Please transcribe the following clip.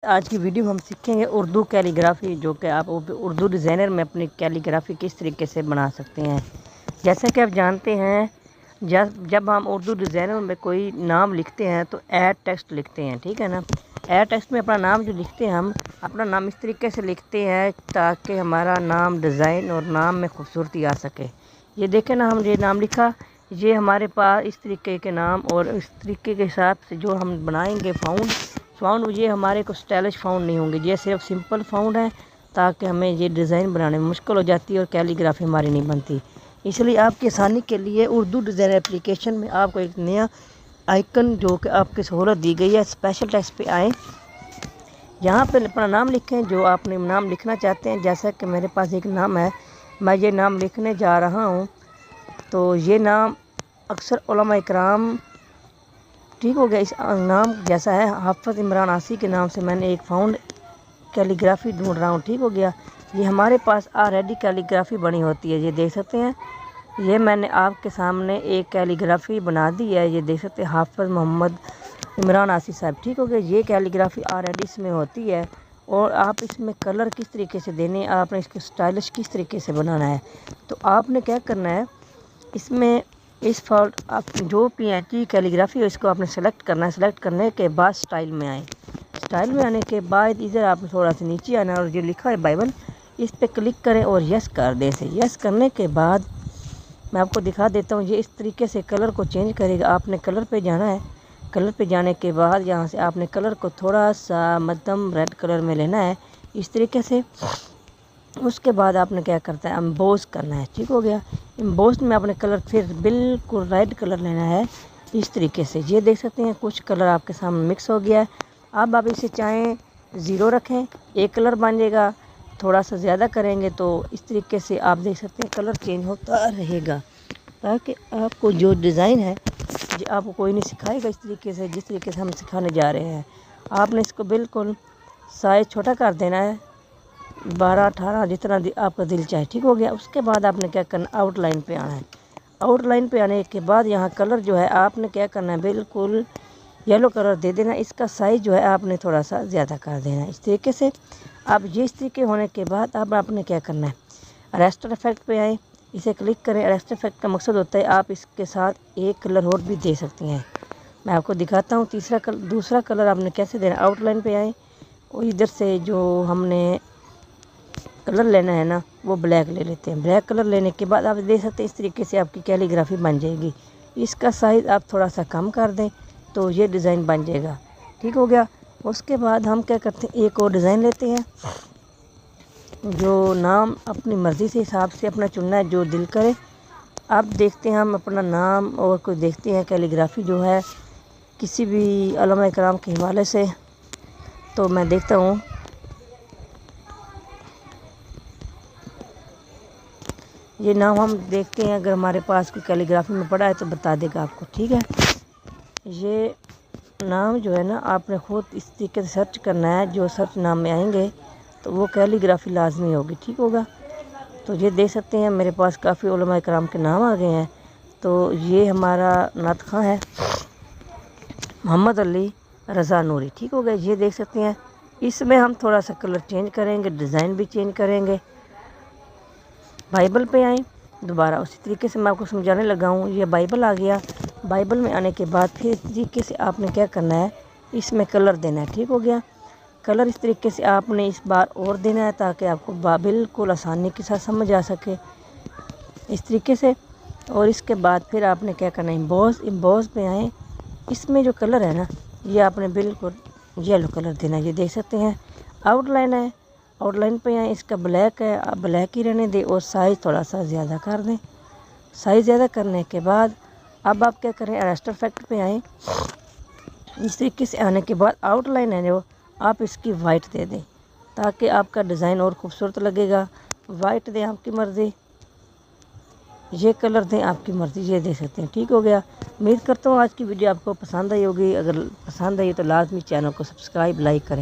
آج کی ویڈیو میں ہم سیکھیں گے اردو کیلیگرافی، جو کہ آپ اردو ڈیزائنر میں اپنی کیلیگرافی کس طریقے سے بنا سکتے ہیں۔ جیسا کہ آپ جانتے ہیں، جب ہم اردو ڈیزائنر میں کوئی نام لکھتے ہیں تو ایڈ ٹیکسٹ لکھتے ہیں، ٹھیک ہے نا۔ ایڈ ٹیکسٹ میں اپنا نام جو لکھتے ہیں، ہم اپنا نام اس طریقے سے لکھتے ہیں تاکہ ہمارا نام ڈیزائن اور نام میں خوبصورتی آ سکے۔ یہ دیکھیں نا، ہم یہ نام لکھا، یہ ہمارے پاس اس طریقے کے نام اور اس طریقے کے حساب سے جو ہم بنائیں گے فاؤنڈ یہ ہمارے کو اسٹائلش فاؤنڈ نہیں ہوں گے، یہ صرف سمپل فاؤنڈ ہیں تاکہ ہمیں یہ ڈیزائن بنانے میں مشکل ہو جاتی ہے اور کیلیگرافی ہماری نہیں بنتی۔ اس لیے آپ کی آسانی کے لیے اردو ڈیزائنر اپلیکیشن میں آپ کو ایک نیا آئیکن جو کہ آپ کی سہولت دی گئی ہے، اسپیشل ٹیکسٹ پہ آئیں، یہاں پہ اپنا نام لکھیں جو آپ نے نام لکھنا چاہتے ہیں۔ جیسا کہ میرے پاس ایک نام ہے، میں یہ نام لکھنے جا رہا ہوں، تو یہ نام اکثر علماء اکرام، ٹھیک ہو گیا، اس نام جیسا ہے حافظ عمران آسی کے نام سے میں نے ایک فاؤنڈ کیلیگرافی ڈھونڈ رہا ہوں، ٹھیک ہو گیا۔ یہ ہمارے پاس آلریڈی کیلیگرافی بنی ہوتی ہے، یہ دیکھ سکتے ہیں، یہ میں نے آپ کے سامنے ایک کیلیگرافی بنا دی ہے، یہ دیکھ سکتے ہیں، حافظ محمد عمران آسی صاحب، ٹھیک ہو گیا۔ یہ کیلیگرافی آلریڈی اس میں ہوتی ہے، اور آپ اس میں کلر کس طریقے سے دینے، آپ نے اس کو اسٹائلش کس طریقے سے بنانا ہے، تو آپ نے کیا کرنا ہے، اس میں اس فالٹ آپ جو پی این جی کیلیگرافی ہے اس کو آپ نے سلیکٹ کرنا ہے۔ سلیکٹ کرنے کے بعد اسٹائل میں آئیں، اسٹائل میں آنے کے بعد ادھر آپ نے تھوڑا سا نیچے آنا ہے اور جو لکھا ہے بائبل، اس پہ کلک کریں اور یس کر دیں اسے۔ یس کرنے کے بعد میں آپ کو دکھا دیتا ہوں، یہ اس طریقے سے کلر کو چینج کرے گا۔ آپ نے کلر پہ جانا ہے، کلر پہ جانے کے بعد یہاں سے آپ نے کلر کو تھوڑا سا مدھم ریڈ کلر میں لینا ہے، اس طریقے سے۔ اس کے بعد آپ نے کیا کرتا ہے، امبوز کرنا ہے، ٹھیک ہو گیا۔ امبوز میں آپ نے کلر پھر بالکل ریڈ کلر لینا ہے، اس طریقے سے۔ یہ دیکھ سکتے ہیں کچھ کلر آپ کے سامنے مکس ہو گیا ہے۔ اب آپ اسے چاہیں 0 رکھیں، ایک کلر بن جائے گا، تھوڑا سا زیادہ کریں گے تو اس طریقے سے آپ دیکھ سکتے ہیں کلر چینج ہوتا رہے گا، تاکہ آپ کو جو ڈیزائن ہے، یہ آپ کو کوئی نہیں سکھائے گا اس طریقے سے جس طریقے سے ہم سکھانے جا رہے ہیں۔ آپ نے اس کو بالکل سائز چھوٹا کر دینا ہے، 12 18 جتنا آپ کا دل چاہے، ٹھیک ہو گیا۔ اس کے بعد آپ نے کیا کرنا، آؤٹ لائن پہ آنا ہے۔ آؤٹ لائن پہ آنے کے بعد یہاں کلر جو ہے آپ نے کیا کرنا ہے، بالکل یلو کلر دے دینا، اس کا سائز جو ہے آپ نے تھوڑا سا زیادہ کر دینا ہے، اس طریقے سے۔ اب یہ اس طریقے ہونے کے بعد اب آپ نے کیا کرنا ہے، ریسٹر افیکٹ پہ آئیں، اسے کلک کریں۔ ریسٹر افیکٹ کا مقصد ہوتا ہے آپ اس کے ساتھ ایک کلر اور بھی دے سکتے ہیں، میں آپ کو دکھاتا ہوں۔ دوسرا کلر آپ نے کیسے دینا، آؤٹ لائن پہ آئیں اور ادھر سے جو ہم نے کلر لینا ہے نا، وہ بلیک لے لیتے ہیں۔ بلیک کلر لینے کے بعد آپ دیکھ سکتے ہیں اس طریقے سے آپ کی کیلیگرافی بن جائے گی۔ اس کا سائز آپ تھوڑا سا کم کر دیں تو یہ ڈیزائن بن جائے گا، ٹھیک ہو گیا۔ اس کے بعد ہم کیا کرتے ہیں، ایک اور ڈیزائن لیتے ہیں، جو نام اپنی مرضی سے حساب سے اپنا چننا ہے جو دل کرے۔ اب دیکھتے ہیں ہم اپنا نام اور کوئی دیکھتے ہیں کیلیگرافی جو ہے کسی بھی علماء اکرام کے حوالے سے، تو میں دیکھتا ہوں یہ نام ہم دیکھتے ہیں، اگر ہمارے پاس کوئی کیلیگرافی میں پڑا ہے تو بتا دے گا آپ کو، ٹھیک ہے۔ یہ نام جو ہے نا آپ نے خود اس طریقے سے سرچ کرنا ہے، جو سرچ نام میں آئیں گے تو وہ کیلیگرافی لازمی ہوگی، ٹھیک ہوگا۔ تو یہ دیکھ سکتے ہیں میرے پاس کافی علماء اکرام کے نام آ گئے ہیں، تو یہ ہمارا نعت خواں ہے محمد علی رضا نوری، ٹھیک ہو گیا۔ یہ دیکھ سکتے ہیں، اس میں ہم تھوڑا سا کلر چینج کریں گے، ڈیزائن بھی چینج کریں گے۔ بائبل پہ آئیں، دوبارہ اسی طریقے سے میں آپ کو سمجھانے لگا ہوں، یہ بائبل آ گیا۔ بائبل میں آنے کے بعد پھر اس طریقے سے آپ نے کیا کرنا ہے، اس میں کلر دینا ہے، ٹھیک ہو گیا۔ کلر اس طریقے سے آپ نے اس بار اور دینا ہے تاکہ آپ کو بالکل آسانی کے ساتھ سمجھ آ سکے، اس طریقے سے۔ اور اس کے بعد پھر آپ نے کیا کرنا ہے، امبوز پہ آئیں، اس میں جو کلر ہے نا، یہ آپ نے بالکل یلو کلر دینا ہے، یہ دیکھ سکتے ہیں۔ آؤٹ لائن ہے، آؤٹ لائن پہ آئیں، اس کا بلیک ہے، آپ بلیک ہی رہنے دیں اور سائز تھوڑا سا زیادہ کر دیں۔ سائز زیادہ کرنے کے بعد اب آپ کیا کریں، ریسٹر افیکٹ پہ آئیں، اس طریقے سے آنے کے بعد آؤٹ لائن ہے جو آپ اس کی وائٹ دے دیں تاکہ آپ کا ڈیزائن اور خوبصورت لگے گا۔ وائٹ دیں آپ کی مرضی، یہ کلر دیں آپ کی مرضی، یہ دے سکتے ہیں، ٹھیک ہو گیا۔ امید کرتا ہوں آج کی ویڈیو آپ کو پسند آئی ہوگی، اگر پسند آئی تو لازمی چینل کو سبسکرائب لائک کریں۔